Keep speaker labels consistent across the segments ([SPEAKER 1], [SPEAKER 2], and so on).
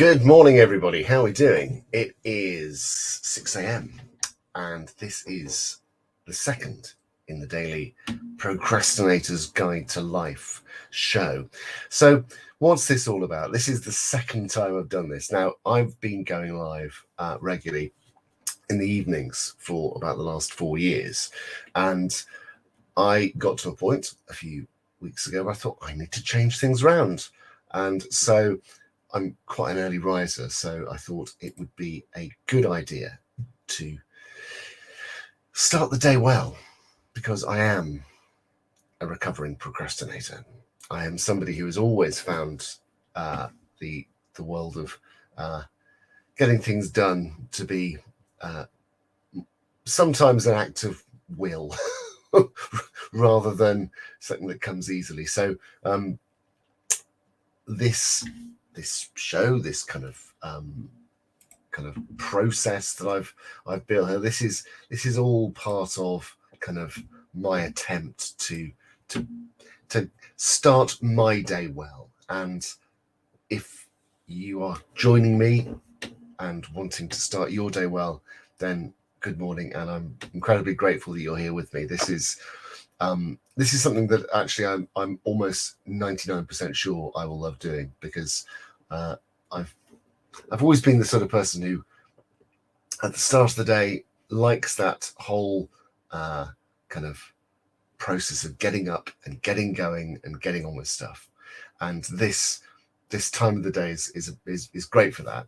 [SPEAKER 1] Good morning, everybody. How are we doing? It is 6 a.m. and this is the second in the daily Procrastinator's Guide to Life show. So what's this all about? This is the second time I've done this. Now, I've been going live regularly in the evenings for about the last 4 years. And I got to a point a few weeks ago where I thought I need to change things around. And so I'm quite an early riser, so I thought it would be a good idea to start the day well, because I am a recovering procrastinator. I am somebody who has always found the world of getting things done to be sometimes an act of will rather than something that comes easily. So this show, this kind of process that I've built here, this is all part of kind of my attempt to start my day well. And if you are joining me and wanting to start your day well, then good morning, and I'm incredibly grateful that you're here with me. This is something that actually I'm almost 99% sure I will love doing, because I've always been the sort of person who, at the start of the day, likes that whole kind of process of getting up and getting going and getting on with stuff. And this time of the day is great for that.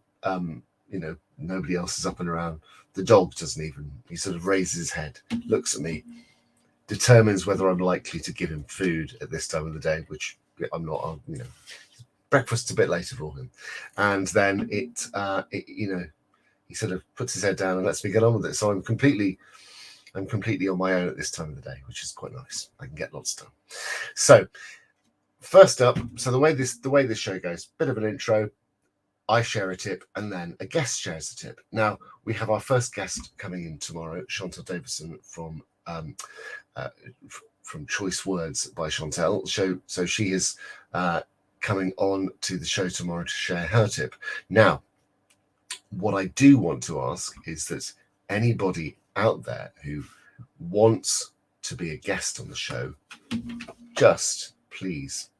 [SPEAKER 1] Nobody else is up and around. The dog doesn't even. He sort of raises his head, looks at me, determines whether I'm likely to give him food at this time of the day, which I'm not. Breakfast's a bit later for him, and then he sort of puts his head down and lets me get on with it. So I'm completely on my own at this time of the day, which is quite nice. I can get lots done. So first up, the way this show goes, bit of an intro. I share a tip, and then a guest shares a tip. Now, we have our first guest coming in tomorrow, Chantal Davison from Choice Words by Chantal. So she is coming on to the show tomorrow to share her tip. Now, what I do want to ask is that anybody out there who wants to be a guest on the show, just please,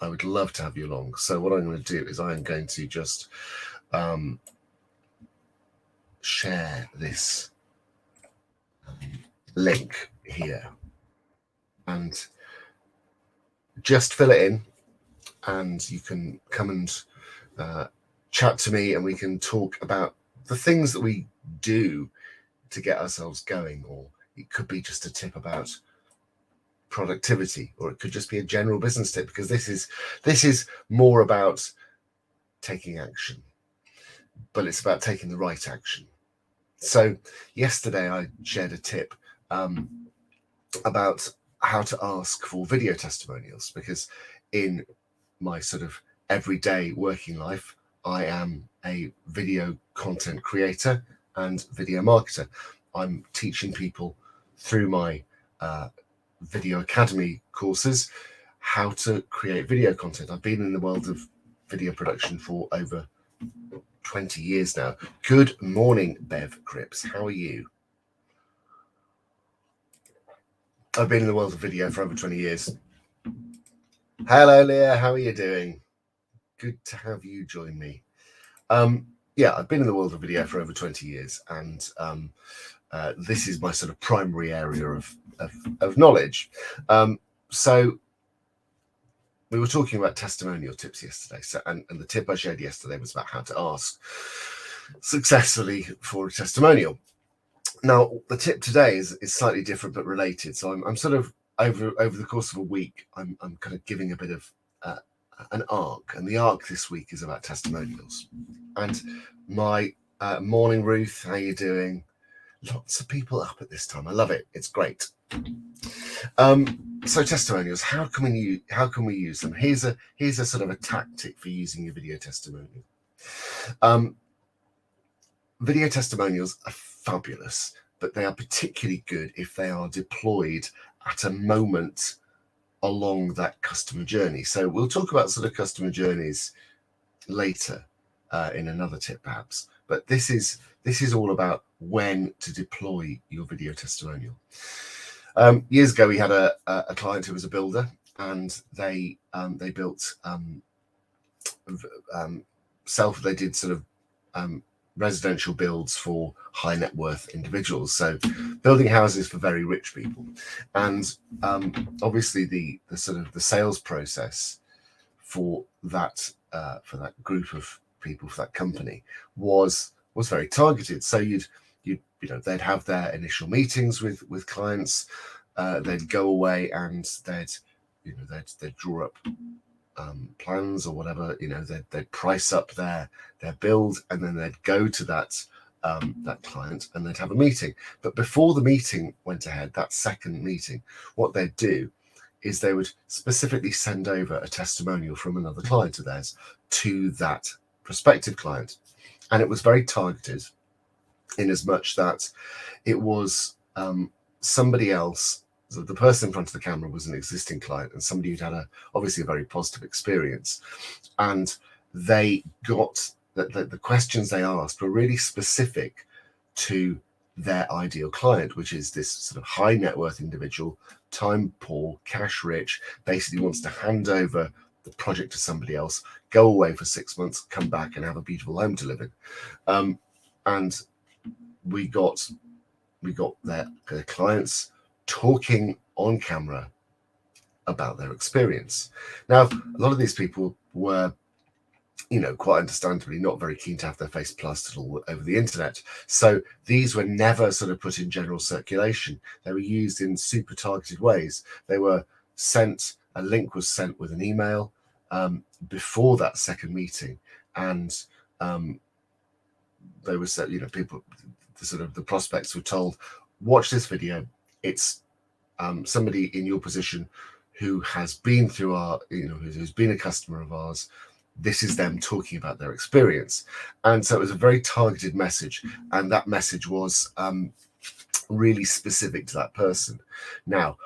[SPEAKER 1] I would love to have you along. So what I'm going to do is I am going to just share this link here and just fill it in, and you can come and chat to me, and we can talk about the things that we do to get ourselves going. Or it could be just a tip about productivity, or it could just be a general business tip, because this is more about taking action, but it's about taking the right action. So yesterday I shared a tip about how to ask for video testimonials, because in my sort of everyday working life, I am a video content creator and video marketer. I'm teaching people through my Video Academy courses how to create video content. I've been in the world of video production for over 20 years now. Good morning, Bev Cripps. How are you? I've been in the world of video for over 20 years. Hello, Leah. How are you doing? Good to have you join me. I've been in the world of video for over 20 years, and this is my sort of primary area of knowledge. So we were talking about testimonial tips yesterday. So, and the tip I shared yesterday was about how to ask successfully for a testimonial. Now, the tip today is slightly different but related. So I'm sort of over the course of a week, I'm kind of giving a bit of an arc, and the arc this week is about testimonials. And my morning, Ruth, how you doing? Lots of people up at this time. I love it. It's great. So testimonials, how can we use them? Here's a sort of a tactic for using your video testimonial. Video testimonials are fabulous, but they are particularly good if they are deployed at a moment along that customer journey. So we'll talk about sort of customer journeys later in another tip perhaps. But this is all about when to deploy your video testimonial. Years ago, we had a client who was a builder, and they built they did sort of residential builds for high net worth individuals, so building houses for very rich people. And obviously the sort of the sales process for that group of people, for that company, was very targeted. So they'd have their initial meetings with clients, they'd go away and they'd draw up plans or whatever, they'd price up their build, and then they'd go to that client and they'd have a meeting. But before the meeting went ahead, that second meeting, what they'd do is they would specifically send over a testimonial from another client of theirs to that prospective client. And it was very targeted, in as much that it was somebody else. So the person in front of the camera was an existing client and somebody who'd had obviously a very positive experience, and they got the questions they asked were really specific to their ideal client, which is this sort of high net worth individual, time poor, cash rich, basically wants to hand over the project to somebody else, go away for 6 months, come back and have a beautiful home to live in. And we got their clients talking on camera about their experience. Now, a lot of these people were, quite understandably not very keen to have their face plastered all over the internet. So these were never sort of put in general circulation. They were used in super targeted ways. They were sent, a link was sent with an email before that second meeting, and they were said, people, the prospects were told, watch this video. It's somebody in your position who has been through our, who's been a customer of ours. This is them talking about their experience. And so it was a very targeted message. And that message was really specific to that person. Now,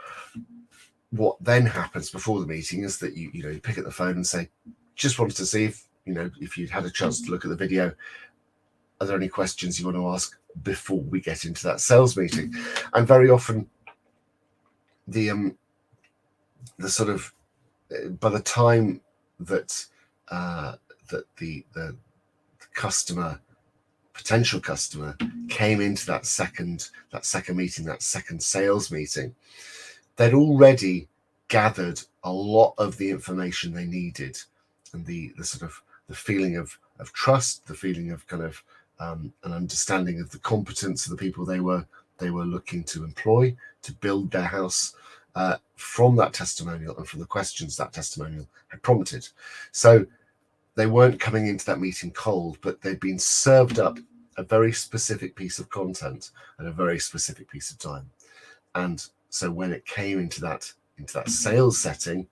[SPEAKER 1] what then happens before the meeting is that you pick up the phone and say, just wanted to see if you'd had a chance to look at the video. Are there any questions you want to ask before we get into that sales meeting? And very often the sort of, by the time that the potential customer came into that second meeting, that second sales meeting, they'd already gathered a lot of the information they needed, and the sort of the feeling of trust, the feeling of kind of an understanding of the competence of the people they were looking to employ to build their house, from that testimonial and from the questions that testimonial had prompted. So they weren't coming into that meeting cold, but they'd been served up a very specific piece of content at a very specific piece of time. And so when it came into that sales setting,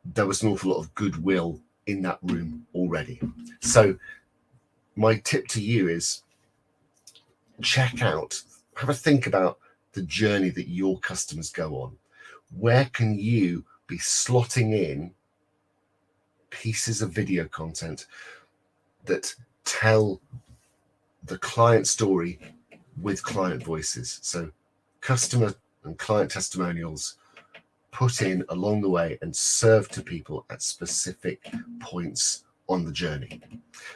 [SPEAKER 1] there was an awful lot of goodwill in that room already. So my tip to you is have a think about the journey that your customers go on. Where can you be slotting in pieces of video content that tell the client story with client voices? So customer and client testimonials put in along the way and served to people at specific points on the journey.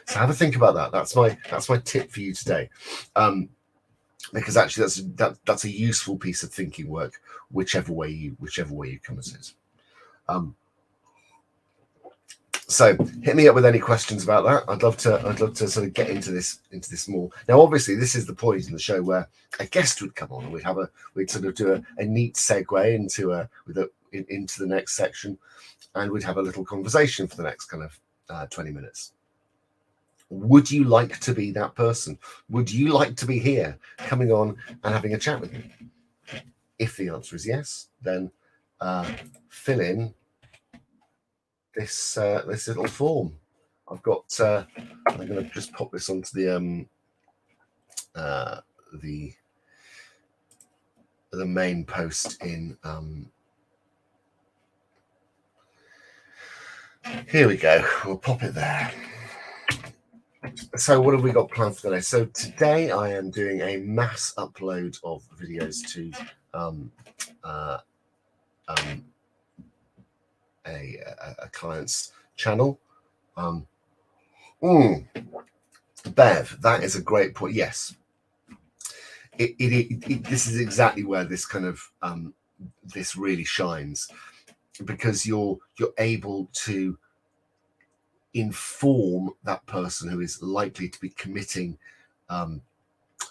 [SPEAKER 1] So have a think about that. That's my tip for you today, because actually that's a useful piece of thinking work, whichever way you come at it. So hit me up with any questions about that. I'd love to sort of get into this more. Now, obviously, this is the point in the show where a guest would come on and we'd sort of do a neat segue into the next section, and we'd have a little conversation for the next kind of 20 minutes. Would you like to be that person? Would you like to be here coming on and having a chat with me? If the answer is yes, then fill in this little form. I've got. I'm going to just pop this onto the main post in. Here we go. We'll pop it there. So what have we got planned for today? So today I am doing a mass upload of videos to a client's channel. Bev, that is a great point. Yes, this is exactly where this kind of this really shines, because you're able to inform that person who is likely to be committing a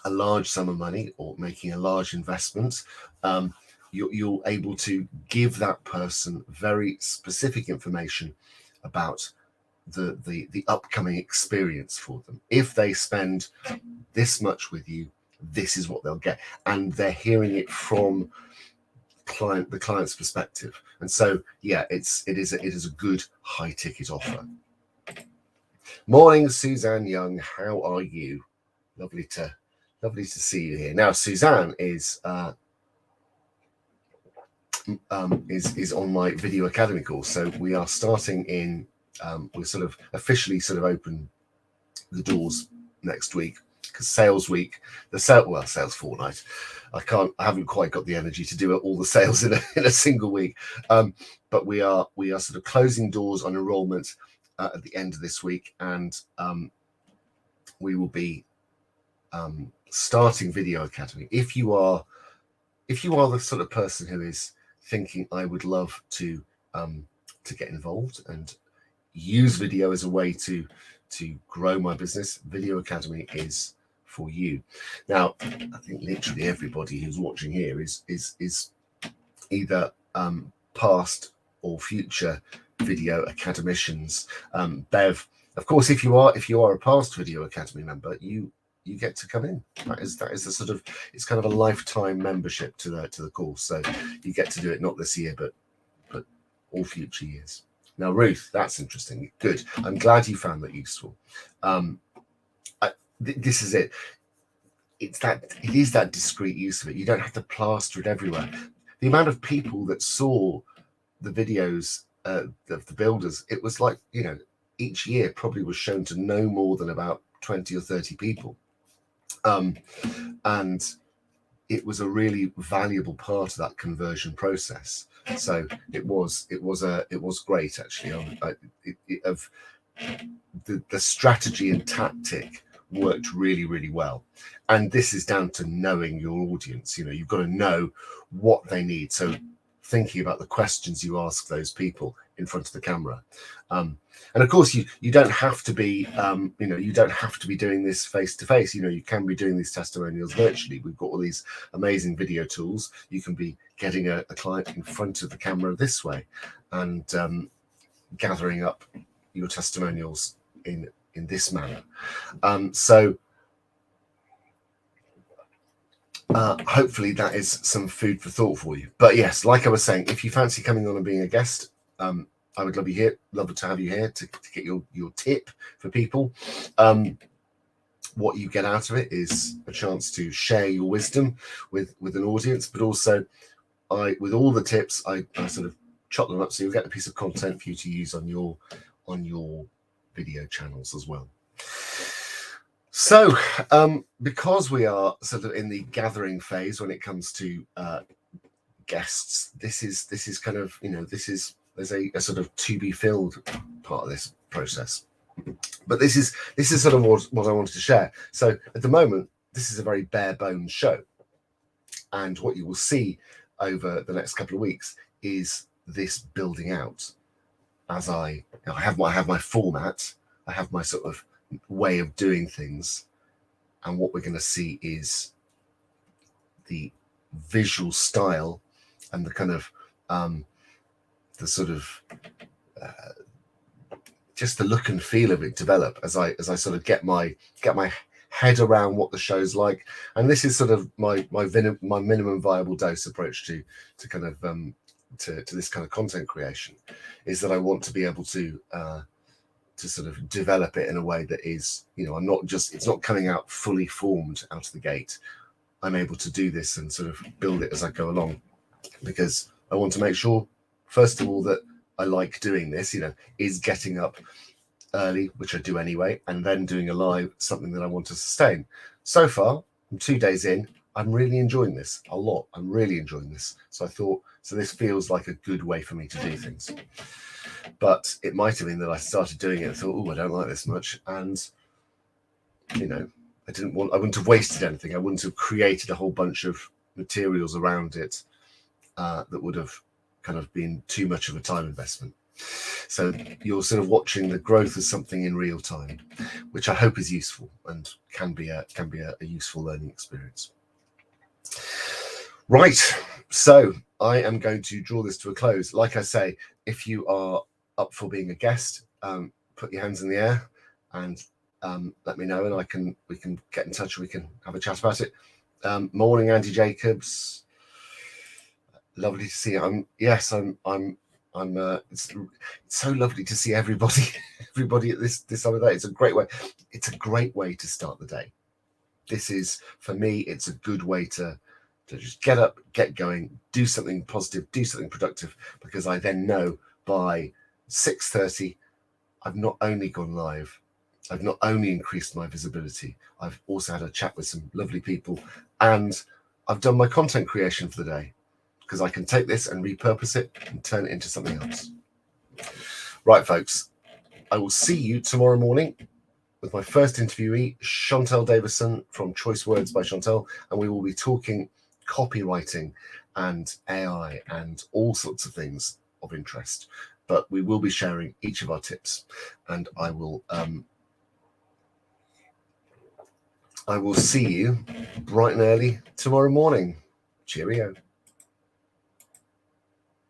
[SPEAKER 1] large sum of money or making a large investment. You're able to give that person very specific information about the upcoming experience for them. If they spend this much with you, this is what they'll get, and they're hearing it from the client's perspective. And so yeah, it is a good high ticket offer. Morning, Suzanne Young, how are you? Lovely to see you here. Now Suzanne is on my Video Academy course, so we are starting in we're sort of officially open the doors next week, because sales week, sales fortnight, I haven't quite got the energy to do all the sales in a single week, but we are sort of closing doors on enrollment at the end of this week, and we will be starting Video Academy. If you are the sort of person who is thinking, I would love to get involved and use video as a way to grow my business, Video Academy is for you. Now, I think literally everybody who's watching here is either past or future Video Academicians. Bev, of course, if you are a past Video Academy member, you get to come in. That is a sort of, it's kind of a lifetime membership to the course. So you get to do it not this year, but all future years. Now, Ruth, that's interesting. Good. I'm glad you found that useful. This is it. It is that discreet use of it. You don't have to plaster it everywhere. The amount of people that saw the videos of the builders, it was like, each year probably was shown to no more than about 20 or 30 people. And it was a really valuable part of that conversion process. So it was great, actually. The strategy and tactic worked really, really well. And this is down to knowing your audience. You've got to know what they need. So thinking about the questions you ask those people in front of the camera. And of course, you don't have to be, you don't have to be doing this face to face. You can be doing these testimonials virtually. We've got all these amazing video tools. You can be getting a client in front of the camera this way and gathering up your testimonials in this manner. So hopefully that is some food for thought for you. But yes, like I was saying, if you fancy coming on and being a guest, I would love to have you here to get your tip for people. What you get out of it is a chance to share your wisdom with an audience, but also with all the tips, I sort of chop them up so you'll get a piece of content for you to use on your video channels as well. So because we are sort of in the gathering phase when it comes to guests, this is kind of, there's a sort of to be filled part of this process, but this is sort of what I wanted to share. So at the moment, this is a very bare bones show, and what you will see over the next couple of weeks is this building out. As I have my format, I have my sort of way of doing things, and what we're going to see is the visual style and the kind of the sort of just the look and feel of it develop as I sort of get my head around what the show's like. And this is sort of my minimum viable dose approach to kind of to this kind of content creation, is that I want to be able to sort of develop it in a way that is, it's not coming out fully formed out of the gate. I'm able to do this and sort of build it as I go along, because I want to make sure, first of all, that I like doing this, is getting up early, which I do anyway, and then doing a live, something that I want to sustain. So far, I'm 2 days in, I'm really enjoying this a lot. I'm really enjoying this. So I thought, so this feels like a good way for me to do things. But it might have been that I started doing it and thought, oh, I don't like this much. And, you know, I wouldn't have wasted anything. I wouldn't have created a whole bunch of materials around it that would have kind of been too much of a time investment. So you're sort of watching the growth of something in real time, which I hope is useful and can be a useful learning experience. Right, so I am going to draw this to a close. Like I say, if you are up for being a guest, put your hands in the air and let me know, and we can get in touch. We can have a chat about it. Morning, Andy Jacobs. Lovely to see you. It's so lovely to see everybody at this time of day. It's a great way. It's a great way to start the day. This is, for me, it's a good way to just get up, get going, do something positive, do something productive, because I then know by 6:30 I've not only gone live, I've not only increased my visibility, I've also had a chat with some lovely people, and I've done my content creation for the day, because I can take this and repurpose it and turn it into something else. Right, folks, I will see you tomorrow morning with my first interviewee, Chantel Davison from Choice Words by Chantel, and we will be talking copywriting and AI and all sorts of things of interest. But we will be sharing each of our tips, and I will see you bright and early tomorrow morning. Cheerio.